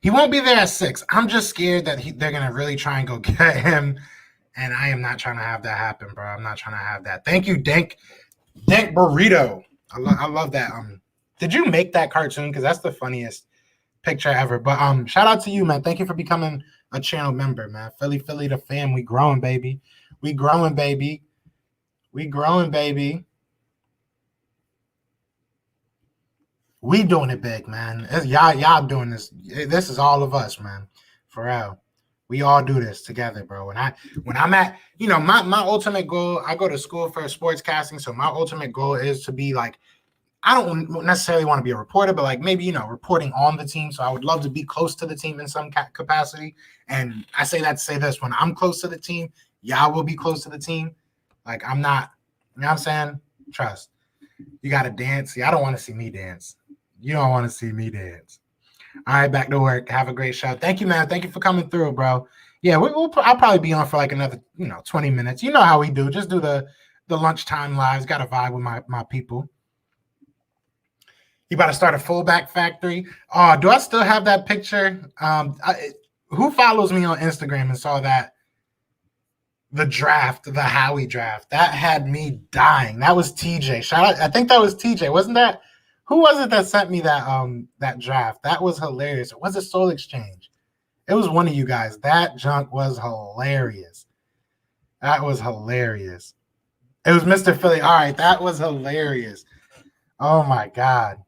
He won't be there at 6. I'm just scared that they're going to really try and go get him. And I am not trying to have that happen, bro. I'm not trying to have that. Thank you, Dank Burrito. I love that. Did you make that cartoon? Because that's the funniest picture ever. But shout out to you, man. Thank you for becoming a channel member, man. Philly the fam. We growing, baby. We growing, baby. We growing, baby. We doing it big, man. Y'all doing this. This is all of us, man. For real. We all do this together, bro. When I'm at, my ultimate goal, I go to school for sportscasting. So my ultimate goal is to be like, I don't necessarily want to be a reporter, but like maybe, reporting on the team. So I would love to be close to the team in some capacity. And I say that to say this, when I'm close to the team, y'all will be close to the team. Like I'm not, you know what I'm saying? Trust. You got to dance. See, I don't want to see me dance. You don't want to see me dance. All right, back to work. Have a great show. Thank you, man. Thank you for coming through, bro. Yeah, I'll probably be on for like another, 20 minutes. You know how we do. Just do the lunchtime lives. Got to vibe with my people. You about to start a fullback factory? Oh, do I still have that picture? Who follows me on Instagram and saw that? The draft, the Howie draft. That had me dying. That was TJ. Shout out. I think that was TJ. Wasn't that? Who was it that sent me that draft? That was hilarious. Was it Soul Exchange? It was one of you guys. That junk was hilarious. That was hilarious. It was Mr. Philly. All right, that was hilarious. Oh my God.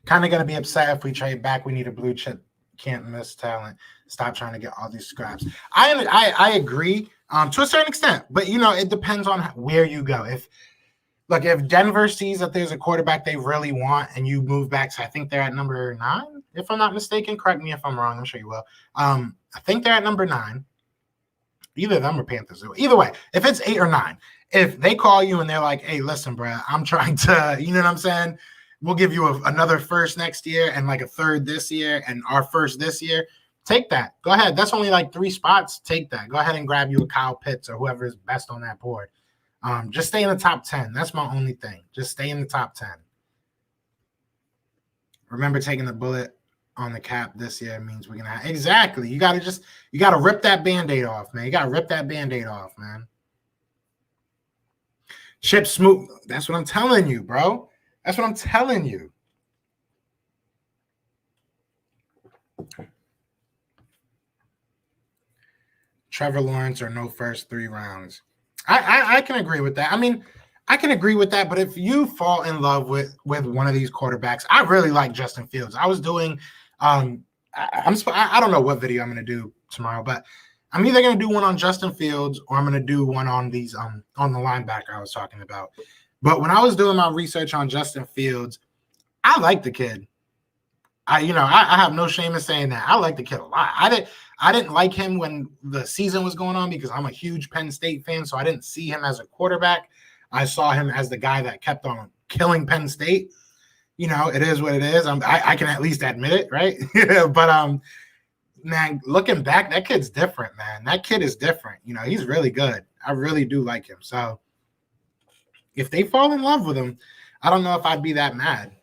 Kind of gonna be upset if we trade back. We need a blue chip. Can't miss talent. Stop trying to get all these scraps. I agree to a certain extent, but it depends on where you go. If Denver sees that there's a quarterback they really want and you move back, so I think they're at number 9, if I'm not mistaken. Correct me if I'm wrong. I'm sure you will. I think they're at number 9. Either them or Panthers. Either way, if it's 8 or 9, if they call you and they're like, hey, listen, bro, I'm trying to, you know what I'm saying? We'll give you another first next year and like a third this year and our first this year. Take that. Go ahead. That's only like 3 spots. Take that. Go ahead and grab you a Kyle Pitts or whoever is best on that board. Just stay in the top 10. That's my only thing. Just stay in the top 10. Remember, taking the bullet on the cap this year means we're going to have – exactly. You got to rip that Band-Aid off, man. You got to rip that Band-Aid off, man. Chip Smoot. That's what I'm telling you, bro. That's what I'm telling you. Trevor Lawrence or no first 3 rounds. I can agree with that. I mean, I can agree with that, but if you fall in love with one of these quarterbacks, I really like Justin Fields. I was doing I don't know what video I'm going to do tomorrow, but I'm either going to do one on Justin Fields or I'm going to do one on these on the linebacker I was talking about. But when I was doing my research on Justin Fields, I like the kid. I have no shame in saying that. I like the kid a lot. I didn't like him when the season was going on because I'm a huge Penn State fan, so I didn't see him as a quarterback. I saw him as the guy that kept on killing Penn State. It is what it is. I can at least admit it, right? But man, looking back, that kid's different, man. That kid is different. He's really good. I really do like him. So if they fall in love with him, I don't know if I'd be that mad.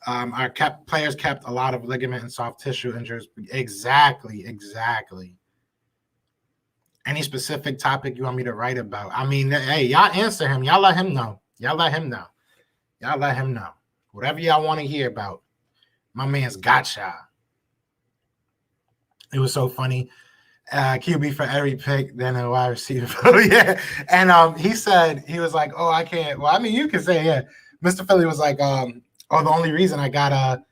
Our players kept a lot of ligament and soft tissue injuries. Exactly. Any specific topic you want me to write about? I mean, hey, y'all answer him. Y'all let him know. Whatever y'all want to hear about. My man's gotcha. It was so funny. QB for every pick, then a wide receiver. Yeah. And he said, he was like, oh, I can't. Well, I mean, you can say, yeah. Mr. Philly was like, the only reason I got a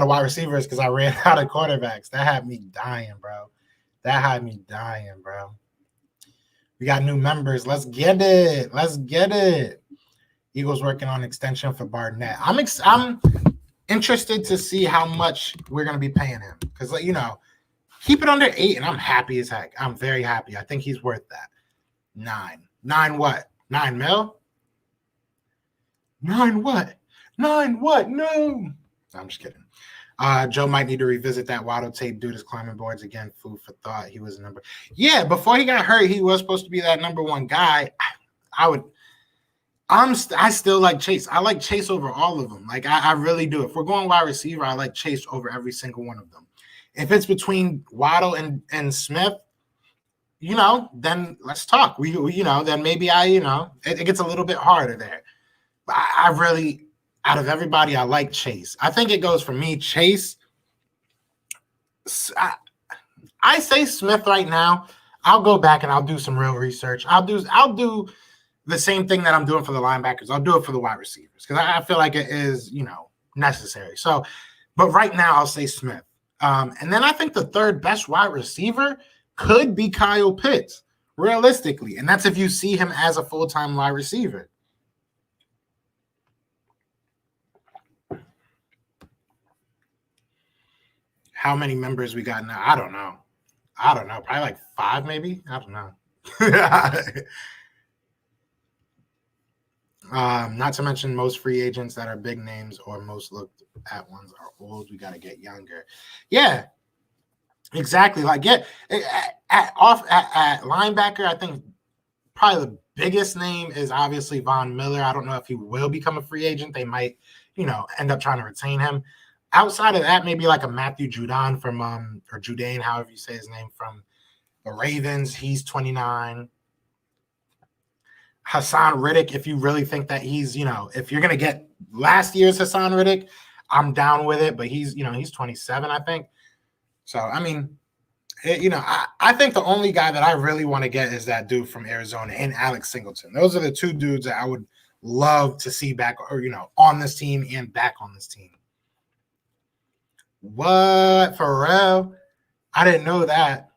wide receiver is because I ran out of quarterbacks. That had me dying, bro. We got new members. Let's get it. Eagles working on extension for Barnett. I'm interested to see how much we're going to be paying him because, keep it under 8, and I'm happy as heck. I'm very happy. I think he's worth that. 9 what? 9 mil? 9 what? 9 what? No. I'm just kidding. Joe might need to revisit that Waddle tape. Dude is climbing boards again. Food for thought. He was number. Yeah, before he got hurt, he was supposed to be that number 1 guy. I still like Chase. I like Chase over all of them. Like I really do. If we're going wide receiver, I like Chase over every single one of them. If it's between Waddle and Smith, then let's talk. Then maybe it gets a little bit harder there. But I really, out of everybody, I like Chase. I think it goes for me, Chase. I say Smith right now. I'll go back and I'll do some real research. I'll do the same thing that I'm doing for the linebackers. I'll do it for the wide receivers because I feel like it is, necessary. So, but right now I'll say Smith. And then I think the third best wide receiver could be Kyle Pitts, realistically. And that's if you see him as a full-time wide receiver. How many members we got now? I don't know. Probably like 5, maybe. I don't know. Not to mention most free agents that are big names or most looked at ones are old. We got to get younger. Yeah, exactly. Like at linebacker, I think probably the biggest name is obviously Von Miller. I don't know if he will become a free agent. They might, end up trying to retain him. Outside of that, maybe like a Matthew Judon from or Judane, however you say his name, from the Ravens. He's 29. Hassan Riddick, if you really think that he's, if you're gonna get last year's Hassan Riddick, I'm down with it. But he's 27, I think. So I mean, I think the only guy that I really want to get is that dude from Arizona and Alex Singleton. Those are the 2 dudes that I would love to see back, or on this team and back on this team. What, for real? I didn't know that.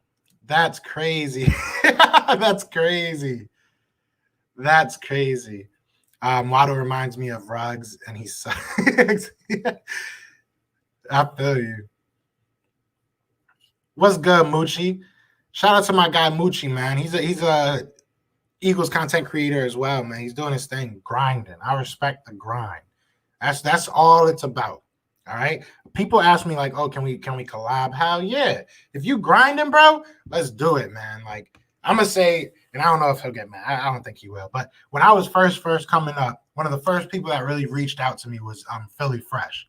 That's crazy. That's crazy. Waddle reminds me of Ruggs, and he sucks. I feel you. What's good, Moochie? Shout out to my guy Moochie, man. He's a Eagles content creator as well, man. He's doing his thing, grinding. I respect the grind. That's all it's about. All right. People ask me like, oh, can we collab? Hell yeah. If you grinding, bro, let's do it, man. Like, I'm gonna say, and I don't know if he'll get mad. I don't think he will. But when I was first coming up, one of the first people that really reached out to me was Philly Fresh.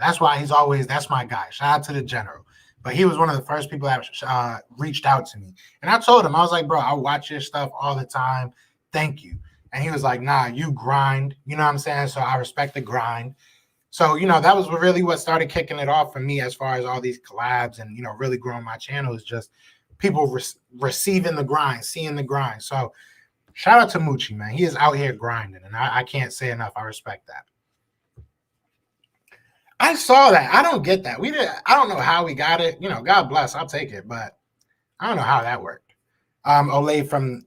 That's why that's my guy. Shout out to the general. But he was one of the first people that reached out to me. And I told him, I was like, bro, I watch your stuff all the time. Thank you. And he was like, nah, you grind. You know what I'm saying? So I respect the grind. So, that was really what started kicking it off for me as far as all these collabs and, really growing my channel is just people receiving the grind, seeing the grind. So shout out to Moochie, man. He is out here grinding, and I can't say enough. I respect that. I saw that. I don't get that. I don't know how we got it. God bless. I'll take it, but I don't know how that worked. Olay from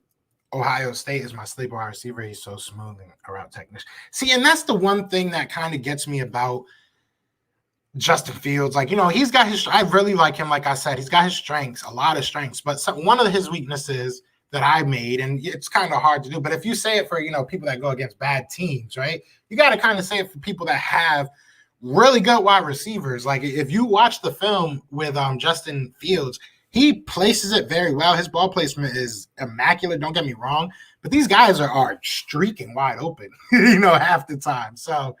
Ohio State is my sleeper wide receiver. He's so smooth and a route technician. See, and that's the one thing that kind of gets me about Justin Fields. Like, he's got I really like him. Like I said, he's got his strengths, a lot of strengths, but one of his weaknesses that I made, and it's kind of hard to do, but if you say it for, people that go against bad teams, right? You got to kind of say it for people that have really good wide receivers. Like if you watch the film with Justin Fields, he places it very well. His ball placement is immaculate. Don't get me wrong, but these guys are streaking wide open, half the time. So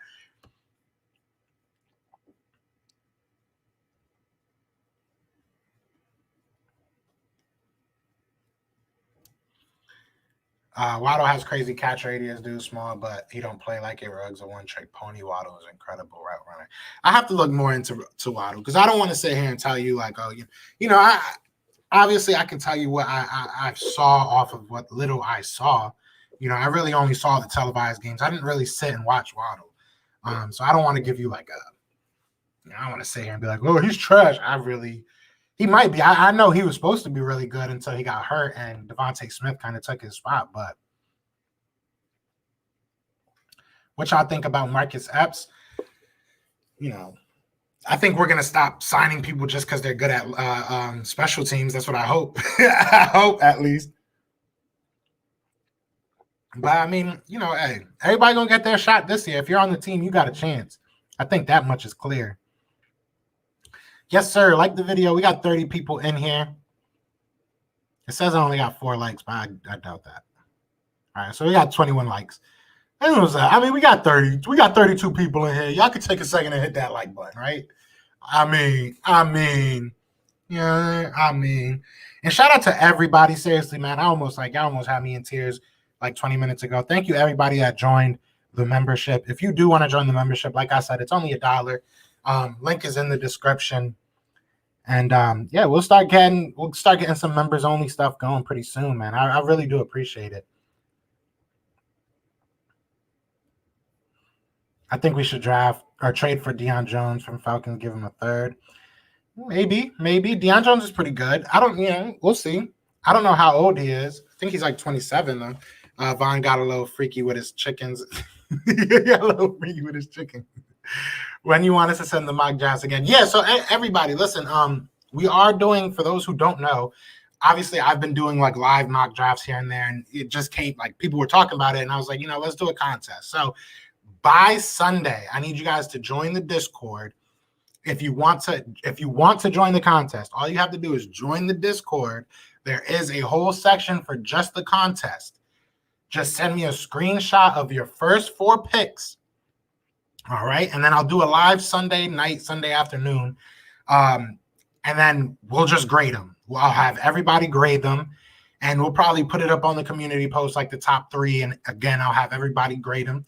Waddle has crazy catch radius, dude, small, but he don't play like it. Ruggs a one-trick pony. Waddle is incredible route runner. I have to look more into Waddle because I don't want to sit here and tell you like, oh, obviously I can tell you what I saw off of what little I saw. I really only saw the televised games. I didn't really sit and watch Waddle. So I don't want to give you like I don't want to sit here and be like, oh, he's trash. He might be. I know he was supposed to be really good until he got hurt and Devontae Smith kind of took his spot. But what y'all think about Marcus Epps? I think we're going to stop signing people just because they're good at special teams. That's what I hope. I hope at least. But I mean, hey, everybody going to get their shot this year. If you're on the team, you got a chance. I think that much is clear. Yes, sir. Like the video. We got 30 people in here. It says I only got 4 likes, but I doubt that. All right, so we got 21 likes. I mean, we got 30. We got 32 people in here. Y'all could take a second and hit that like button, right? I mean. And shout out to everybody. Seriously, man. Y'all almost had me in tears like 20 minutes ago. Thank you, everybody that joined the membership. If you do want to join the membership, like I said, it's only $1. Link is in the description. And yeah, we'll start getting some members only stuff going pretty soon, man. I really do appreciate it. I think we should draft or trade for Deion Jones from Falcons, give him a 3rd. Maybe. Deion Jones is pretty good. We'll see. I don't know how old he is. I think he's like 27 though. Vaughn got a little freaky with his chickens. When you want us to send the mock drafts again. Yeah, so everybody, listen, we are doing, for those who don't know, obviously I've been doing like live mock drafts here and there, and it just came, like people were talking about it, and I was like, let's do a contest. So by Sunday, I need you guys to join the Discord. If you want to join the contest, all you have to do is join the Discord. There is a whole section for just the contest. Just send me a screenshot of your first 4 picks. All right. And then I'll do a live Sunday night, Sunday afternoon. And then we'll just grade them. I'll have everybody grade them. And we'll probably put it up on the community post, like the top 3. And again, I'll have everybody grade them.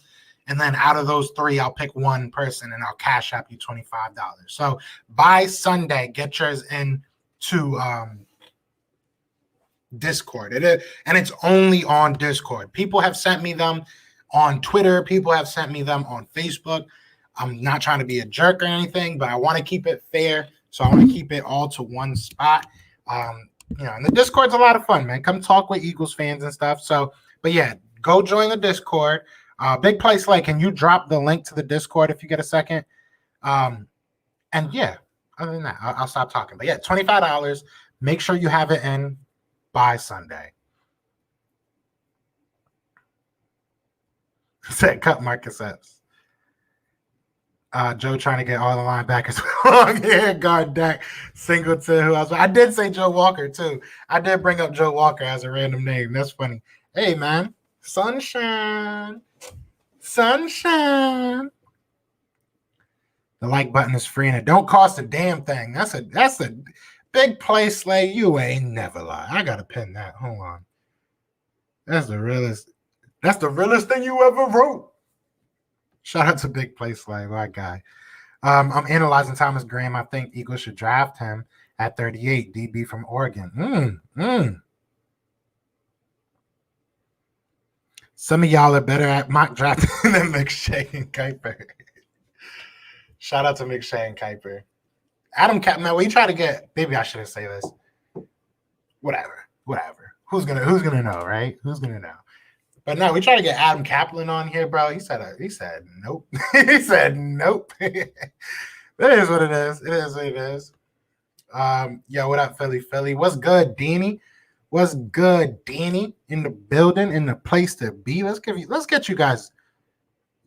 And then out of those 3, I'll pick one person and I'll cash app you $25. So by Sunday, get yours into Discord. And it's only on Discord. People have sent me them on Twitter. People have sent me them on Facebook. I'm not trying to be a jerk or anything, but I want to keep it fair. So I want to keep it all to one spot. And the Discord's a lot of fun, man. Come talk with Eagles fans and stuff. So, but yeah, go join the Discord. Big Play Slay, can you drop the link to the Discord if you get a second? And yeah, other than that, I'll stop talking. But yeah, $25. Make sure you have it in by Sunday. Said cut Marcus Epps. Joe trying to get all the linebackers long hair guard Dak Singleton. Who else? I did say Joe Walker too. I did bring up Joe Walker as a random name. That's funny. Hey man, sunshine. The like button is free and it don't cost a damn thing. That's a Big Play Slay. You ain't never lie. I gotta pin that. Hold on. That's the realest thing you ever wrote. Shout out to Big Play Slay, my guy. I'm analyzing Thomas Graham. I think Eagles should draft him at 38, DB from Oregon. Some of y'all are better at mock drafting than McShay and Kuiper. Shout out to McShay and Kuiper. Adam Cap, man, we try to get. Maybe I shouldn't say this. Whatever. Who's gonna know, right? Who's gonna know? But no, we try to get Adam Kaplan on here, bro. He said nope. He said nope. It is what it is. It is what it is. Yo, what up, Philly? What's good, Deanie? What's good, Deanie? In the building, in the place to be. Let's get you guys.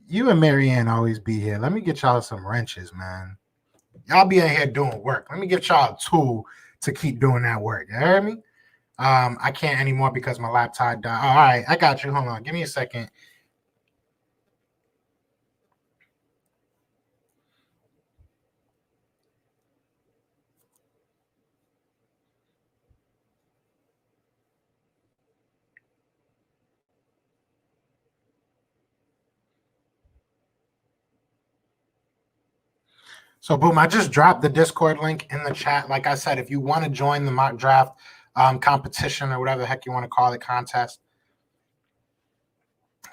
You and Marianne always be here. Let me get y'all some wrenches, man. Y'all be in here doing work. Let me get y'all a tool to keep doing that work. You hear me? I can't anymore because my laptop died. Oh, all right, I got you. Hold on. Give me a second. So, boom, I just dropped the Discord link in the chat. Like I said, if you want to join the mock draft competition or whatever the heck you want to call it, contest.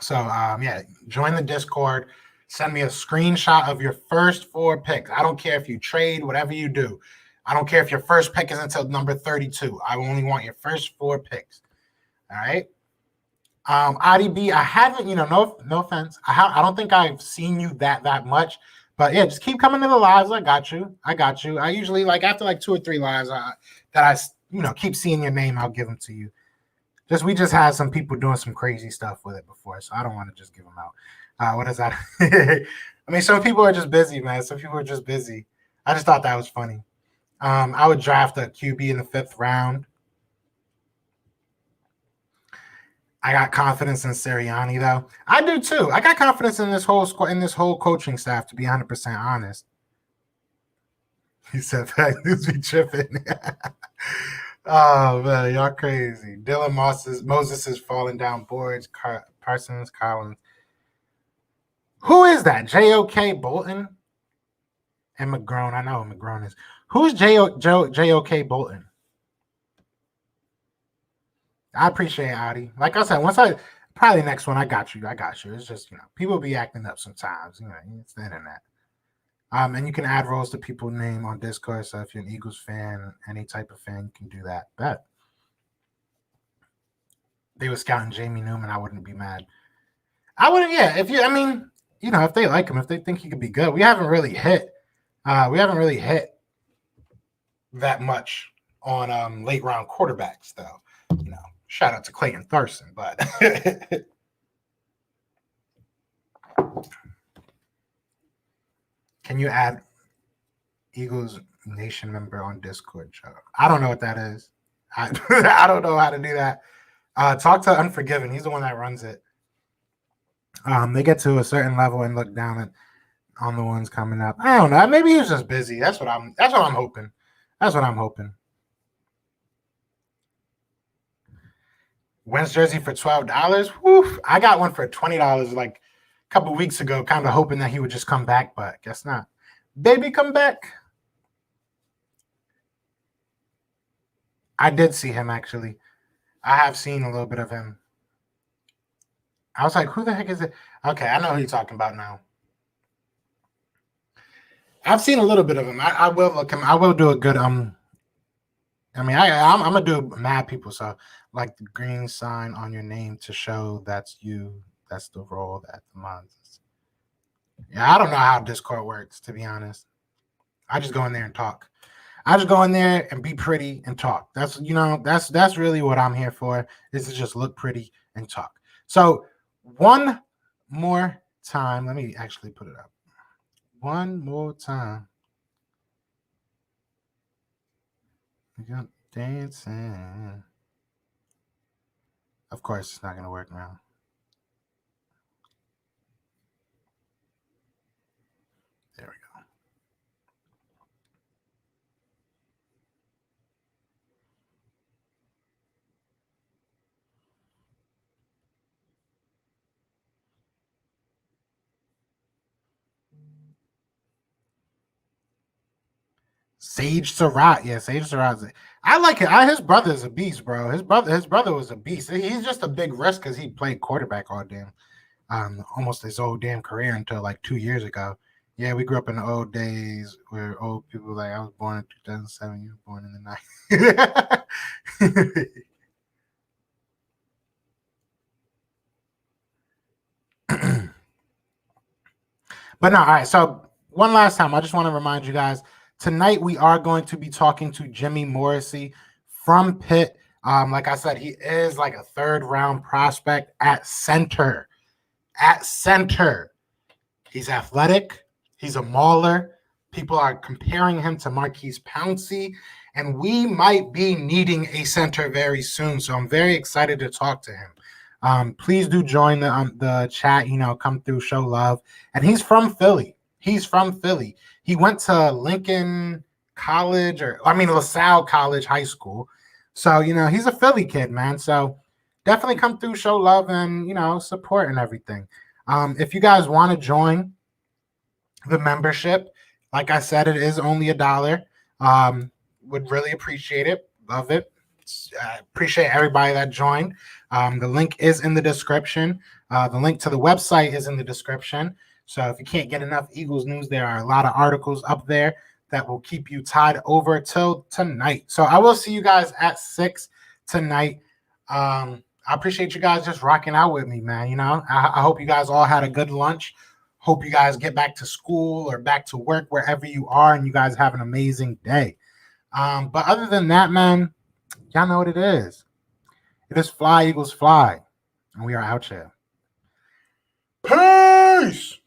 So, yeah, join the Discord. Send me a screenshot of your first 4 picks. I don't care if you trade, whatever you do. I don't care if your first pick is until number 32. I only want your first 4 picks. All right. IDB, I haven't, no offense. I don't think I've seen you that much. But yeah, just keep coming to the lives. I got you. I usually after 2 or 3 lives that I keep seeing your name, I'll give them to you. We just had some people doing some crazy stuff with it before, so I don't want to just give them out. What is that? I mean, some people are just busy, man. Some people are just busy. I just thought that was funny. I would draft a QB in the 5th round. I got confidence in Sirianni, though. I do too. I got confidence in this whole squad, in this whole coaching staff. To be 100% honest, he said that news be tripping. Oh man, y'all crazy. Dylan Moses is falling down boards. Parsons Collins. Who is that? J.O.K. Bolton and McGrone. I know who McGrone is. Who's J.O.K. Bolton? I appreciate it, Adi. Like I said, probably next one, I got you. It's just, people be acting up sometimes. It's the internet. And you can add roles to people's name on Discord. So if you're an Eagles fan, any type of fan, you can do that. Bet. They were scouting Jamie Newman, I wouldn't be mad. I wouldn't, yeah. If they like him, if they think he could be good. We haven't really hit that much on late round quarterbacks, though. Shout out to Clayton Thurston, but can you add Eagles Nation member on Discord, Joe? I don't know what that is. I don't know how to do that. Talk to Unforgiven. He's the one that runs it. They get to a certain level and look down on the ones coming up. I don't know. Maybe he's just busy. That's what I'm hoping. Wentz jersey for $12. I got one for $20 a couple weeks ago, kind of hoping that he would just come back, but guess not. Baby, come back. I did see him, actually. I have seen a little bit of him. I was like, who the heck is it? Okay, I know who you're talking about now. I've seen a little bit of him. I will look him. I will do a good I'm gonna do mad people. So the green sign on your name to show that's you. That's the role that the months. Yeah, I don't know how Discord works, to be honest. I just go in there and talk. I just go in there and be pretty and talk. That's really what I'm here for. Is to just look pretty and talk. So one more time. Let me actually put it up. One more time. We got dancing. Of course, it's not going to work now. There we go. Sage Surratt. Yeah, Sage Surratt. I like it. His brother is a beast, bro. His brother was a beast. He's just a big risk because he played quarterback all damn almost his whole damn career until like 2 years ago. Yeah, we grew up in the old days where old people like I was born in 2007, you were born in the 90s. But no, all right. So one last time, I just want to remind you guys tonight we are going to be talking to Jimmy Morrissey from Pitt. Like I said, he is like a third round prospect at center. At center, he's athletic. He's a mauler. People are comparing him to Marquise Pouncey, and we might be needing a center very soon. So I'm very excited to talk to him. Please do join the chat. Come through, show love. And he's from Philly. He's from Philly. He went to Lincoln College, LaSalle College High School. So he's a Philly kid, man. So definitely come through, show love, and support and everything. If you guys want to join the membership, like I said, it is only $1. Would really appreciate it. Love it. Appreciate everybody that joined. The link is in the description. The link to the website is in the description. So if you can't get enough Eagles news, there are a lot of articles up there that will keep you tied over till tonight. So I will see you guys at 6 tonight. I appreciate you guys just rocking out with me, man. I hope you guys all had a good lunch. Hope you guys get back to school or back to work, wherever you are, and you guys have an amazing day. But other than that, man, y'all know what it is. It is Fly, Eagles, Fly. And we are out here. Peace!